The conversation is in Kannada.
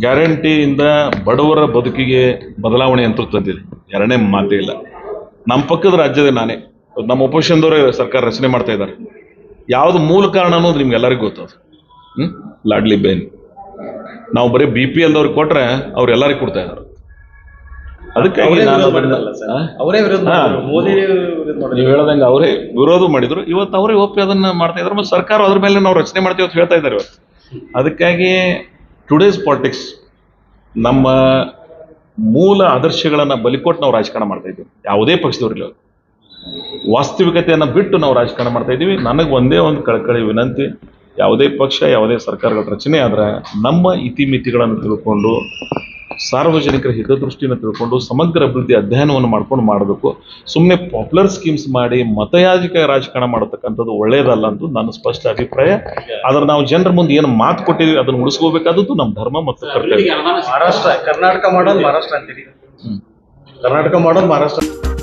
ಗ್ಯಾರಂಟಿಯಿಂದ ಬಡವರ ಬದುಕಿಗೆ ಬದಲಾವಣೆ ಅಂತೂ ತಂದಿದೆ, ಎರಡನೇ ಮಾತೇ ಇಲ್ಲ. ನಮ್ಮ ಪಕ್ಕದ ರಾಜ್ಯದ ನಾನೇ ನಮ್ಮ ಒಪೋಸಿಷನ್ದವರೇ ಸರ್ಕಾರ ರಚನೆ ಮಾಡ್ತಾ ಇದ್ದಾರೆ. ಯಾವುದು ಮೂಲ ಕಾರಣ ಅನ್ನೋದು ನಿಮ್ಗೆಲ್ಲರಿಗೂ ಗೊತ್ತದು. ಲಾಡ್ಲಿ ಬೇನ್ ನಾವು ಬರೀ BPL ದವ್ರಿಗೆ ಕೊಟ್ರೆ ಅವ್ರು ಎಲ್ಲರಿಗೂ ಕೊಡ್ತಾ ಇದ್ದಾರೆ. ಅದಕ್ಕಾಗಿ ನೀವು ಹೇಳ್ದಂಗೆ ಅವರೇ ವಿರೋಧ ಮಾಡಿದ್ರು, ಇವತ್ತು ಅವರೇ ಒಪ್ಪಿ ಅದನ್ನ ಮಾಡ್ತಾ ಇದ್ದಾರೆ. ಮತ್ತು ಸರ್ಕಾರ ಅದ್ರ ಮೇಲೆ ನಾವು ರಚನೆ ಮಾಡ್ತೀವಿ ಅಂತ ಹೇಳ್ತಾ ಇದ್ದಾರೆ ಇವತ್ತು. ಅದಕ್ಕಾಗಿ ಟುಡೇಸ್ ಪಾಲಿಟಿಕ್ಸ್ ನಮ್ಮ ಮೂಲ ಆದರ್ಶಗಳನ್ನು ಬಲಿಕೊಟ್ಟು ನಾವು ರಾಜಕಾರಣ ಮಾಡ್ತಾ ಇದ್ದೀವಿ. ಯಾವುದೇ ಪಕ್ಷದವ್ರಿಲ್ಲ, ವಾಸ್ತವಿಕತೆಯನ್ನು ಬಿಟ್ಟು ನಾವು ರಾಜಕಾರಣ ಮಾಡ್ತಾ ಇದ್ದೀವಿ. ನನಗೆ ಒಂದೇ ಒಂದು ಕಳಕಳಿ ವಿನಂತಿ, ಯಾವುದೇ ಪಕ್ಷ ಯಾವುದೇ ಸರ್ಕಾರಗಳ ರಚನೆ ಆದ್ರೆ ನಮ್ಮ ಇತಿಮಿತಿಗಳನ್ನು ತಿಳ್ಕೊಂಡು ಸಾರ್ವಜನಿಕರ ಹಿತದೃಷ್ಟಿಯನ್ನು ತಿಳ್ಕೊಂಡು ಸಮಗ್ರ ಅಭಿವೃದ್ಧಿ ಅಧ್ಯಯನವನ್ನು ಮಾಡ್ಕೊಂಡು ಮಾಡಬೇಕು. ಸುಮ್ಮನೆ ಪಾಪ್ಯುಲರ್ ಸ್ಕೀಮ್ಸ್ ಮಾಡಿ ಮತಯಾಚಿಕ ರಾಜಕಾರಣ ಮಾಡತಕ್ಕಂಥದ್ದು ಒಳ್ಳೆಯದಲ್ಲ ಅಂತ ನನ್ನ ಸ್ಪಷ್ಟ ಅಭಿಪ್ರಾಯ. ಆದ್ರೆ ನಾವು ಜನರ ಮುಂದೆ ಏನು ಮಾತು ಕೊಟ್ಟಿದ್ದೀವಿ ಅದನ್ನು ಉಳಿಸ್ಕೋಬೇಕಾದದ್ದು ನಮ್ಮ ಧರ್ಮ ಮತ್ತು ಕರ್ತವ್ಯ. ಕರ್ನಾಟಕ ಮಾಡೋದು ಮಹಾರಾಷ್ಟ್ರ ಅಂತೀರಿ, ಕರ್ನಾಟಕ ಮಾಡೋದು ಮಹಾರಾಷ್ಟ್ರ.